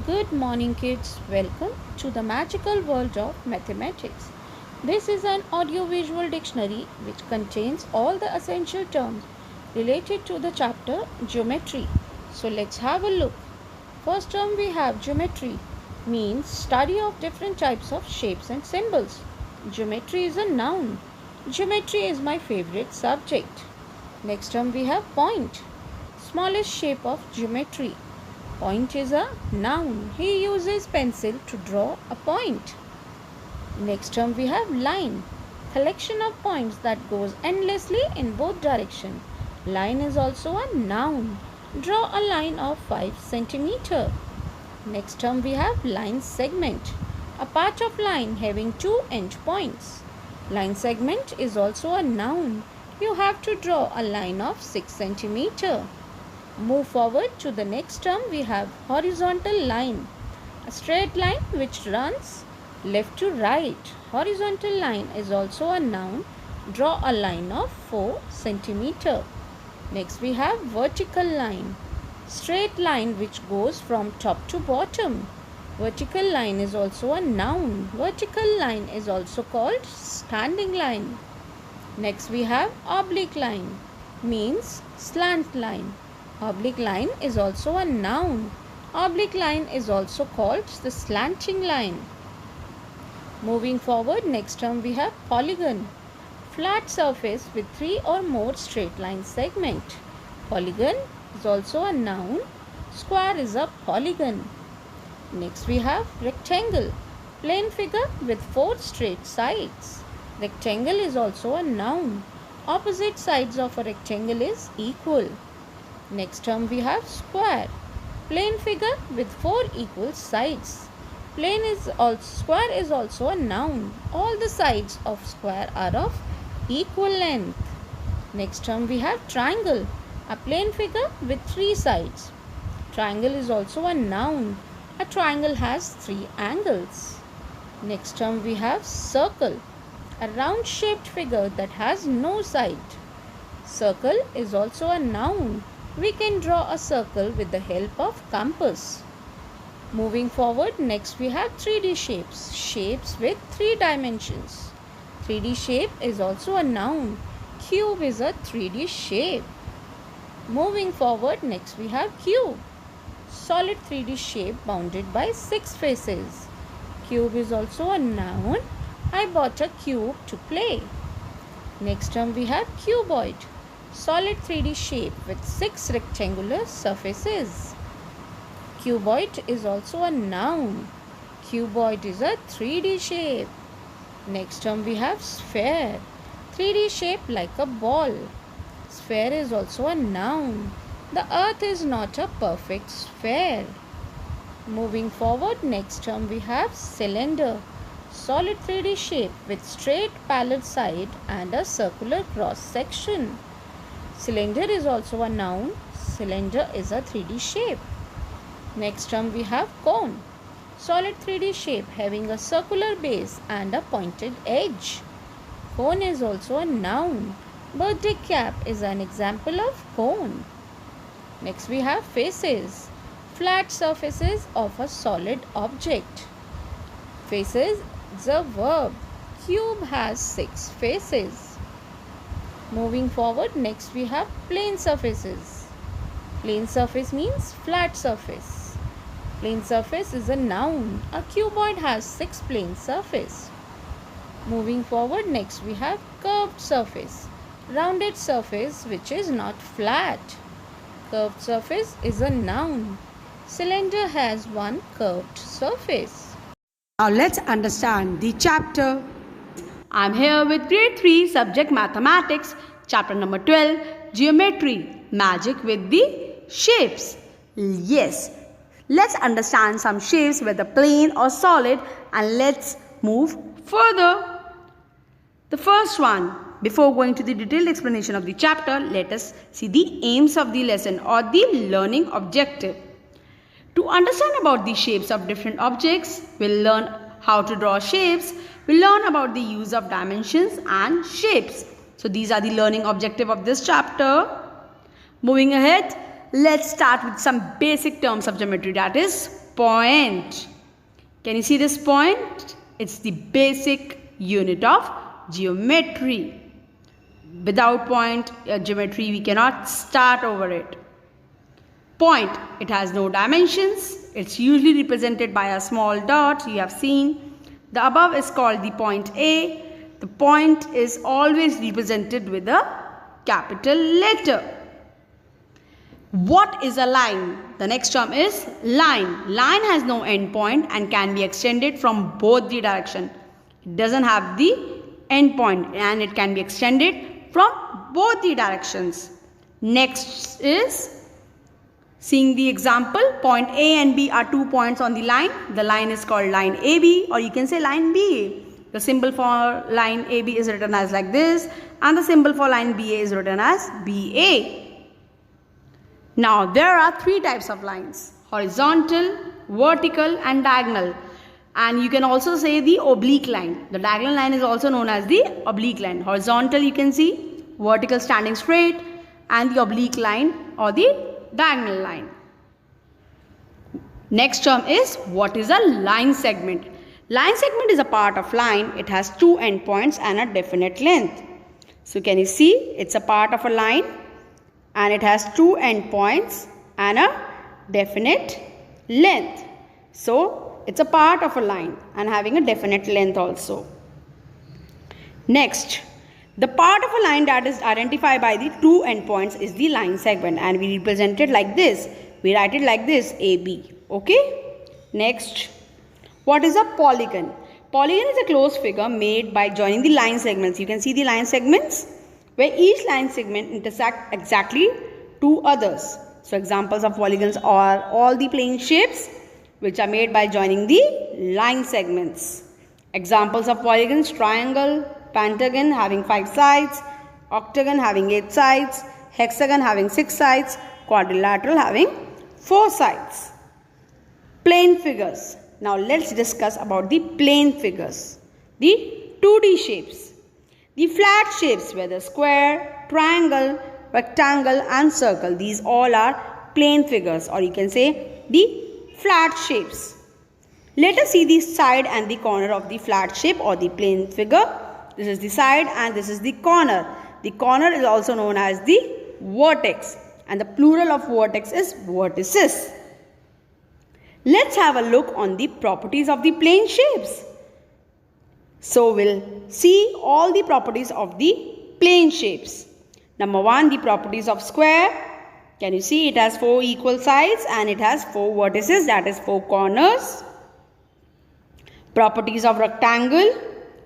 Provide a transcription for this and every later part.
Good morning, kids. Welcome to the magical world of mathematics. This is an audio-visual dictionary which contains all the essential terms related to the chapter geometry. So let's have a look. First term we have geometry, means study of different types of shapes and symbols. Geometry is a noun. Geometry is my favorite subject. Next term we have point, smallest shape of geometry. Point is a noun. He uses pencil to draw a point. Next term we have line, collection of points that goes endlessly in both directions. Line is also a noun. Draw a line of 5 cm. Next term we have line segment, a part of line having 2 endpoints. Line segment is also a noun. You have to draw a line of 6 cm. Move forward to the next term, we have horizontal line, a straight line which runs left to right. Horizontal line is also a noun. Draw a line of 4 cm. Next we have vertical line, straight line which goes from top to bottom. Vertical line is also a noun. Vertical line is also called standing line. Next we have oblique line, means slant line. Oblique line is also a noun. Oblique line is also called the slanting line. Moving forward, next term we have polygon, flat surface with 3 or more straight line segment. Polygon is also a noun. Square is a polygon. Next we have rectangle, plain figure with 4 straight sides. Rectangle is also a noun. Opposite sides of a rectangle is equal. Next term we have square, plain figure with 4 equal sides. Square is also a noun. All the sides of square are of equal length. Next term we have triangle, a plain figure with 3 sides. Triangle is also a noun. A triangle has 3 angles. Next term we have circle, a round shaped figure that has no side. Circle is also a noun. We can draw a circle with the help of compass. Moving forward, next we have 3D shapes, shapes with 3 dimensions. 3D shape is also a noun. Cube is a 3D shape. Moving forward, next we have cube, solid 3D shape bounded by 6 faces. Cube is also a noun. I bought a cube to play. Next term we have cuboid, solid 3D shape with 6 rectangular surfaces. Cuboid is also a noun. Cuboid is a 3D shape. Next term we have sphere, 3D shape like a ball. Sphere is also a noun. The earth is not a perfect sphere. Moving forward, next term we have cylinder, solid 3D shape with straight parallel side and a circular cross section. Cylinder is also a noun. Cylinder is a 3D shape. Next term we have cone, solid 3D shape having a circular base and a pointed edge. Cone is also a noun. Birthday cap is an example of cone. Next we have faces, flat surfaces of a solid object. Faces is a verb. Cube has 6 faces. Moving forward, next we have plane surfaces. Plane surface means flat surface. Plane surface is a noun. A cuboid has 6 plane surface. Moving forward, next we have curved surface, rounded surface which is not flat. Curved surface is a noun. Cylinder has 1 curved surface. Now let's understand the chapter. I'm here with grade 3 subject mathematics, chapter number 12, geometry, magic with the shapes. Yes, let's understand some shapes whether plane or solid, and let's move further. The first one, before going to the detailed explanation of the chapter, let us see the aims of the lesson or the learning objective. To understand about the shapes of different objects, we'll learn how to draw shapes. We'll learn about the use of dimensions and shapes. So these are the learning objective of this chapter. Moving ahead, let's start with some basic terms of geometry, that is point. Can you see this point? It's the basic unit of geometry. Without point geometry, we cannot start over it. Point, it has no dimensions. It's usually represented by a small dot. You have seen. The above is called the point A. The point is always represented with a capital letter. What is a line? The next term is line. Line has no end point and can be extended from both the direction. It doesn't have the end point and it can be extended from both the directions. Next is seeing the example. Point A and B are 2 points on the line. The line is called line AB, or you can say line BA. The symbol for line AB is written as like this, and the symbol for line BA is written as BA. Now there are 3 types of lines: horizontal, vertical and diagonal. And you can also say the oblique line. The diagonal line is also known as the oblique line. Horizontal you can see, vertical standing straight, and the oblique line or the diagonal line. Next term is, what is a line segment? Line segment is a part of line. It has 2 endpoints and a definite length. So can you see, it's a part of a line and it has 2 endpoints and a definite length. So it's a part of a line and having a definite length also. Next, the part of a line that is identified by the 2 endpoints is the line segment, and we represent it like this. We write it like this, AB. Okay. Next, what is a polygon? Polygon is a closed figure made by joining the line segments. You can see the line segments where each line segment intersect exactly 2 others. So examples of polygons are all the plane shapes which are made by joining the line segments. Examples of polygons: triangle, pentagon having 5 sides, octagon having 8 sides, hexagon having 6 sides, quadrilateral having 4 sides. Plane figures. Now let's discuss about the plane figures. The 2D shapes. The flat shapes, whether square, triangle, rectangle and circle, these all are plane figures, or you can say the flat shapes. Let us see the side and the corner of the flat shape or the plane figure. This is the side and this is the corner. The corner is also known as the vertex, and the plural of vertex is vertices. Let's have a look on the properties of the plane shapes. So we'll see all the properties of the plane shapes. Number 1, the properties of square. Can you see it has 4 equal sides and it has 4 vertices, that is 4 corners. Properties of rectangle.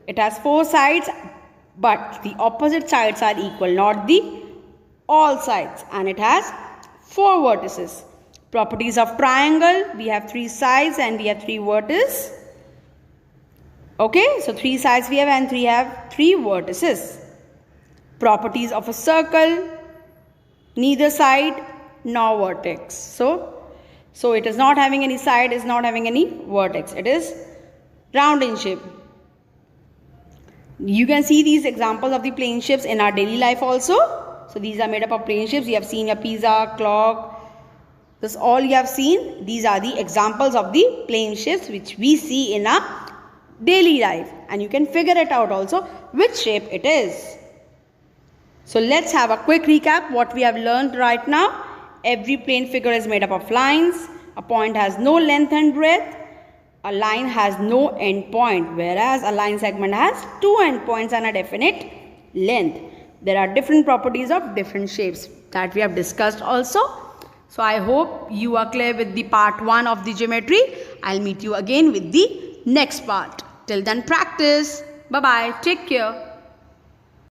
It has 4 sides but the opposite sides are equal, not the all sides, and it has 4 vertices. Properties of triangle. We have 3 sides and we have 3 vertices. Okay, so 3 sides we have and 3 vertices. Properties of a circle. Neither side nor vertex. So it is not having any side, is not having any vertex. It is round in shape. You can see these examples of the plane shapes in our daily life also. So these are made up of plane shapes. You have seen a pizza, clock. This all you have seen. These are the examples of the plane shapes which we see in our daily life. And you can figure it out also which shape it is. So let's have a quick recap what we have learned right now. Every plane figure is made up of lines. A point has no length and breadth. A line has no end point, whereas a line segment has 2 end points and a definite length. There are different properties of different shapes that we have discussed also. So I hope you are clear with the part 1 of the geometry. I'll meet you again with the next part. Till then, practice. Bye-bye. Take care.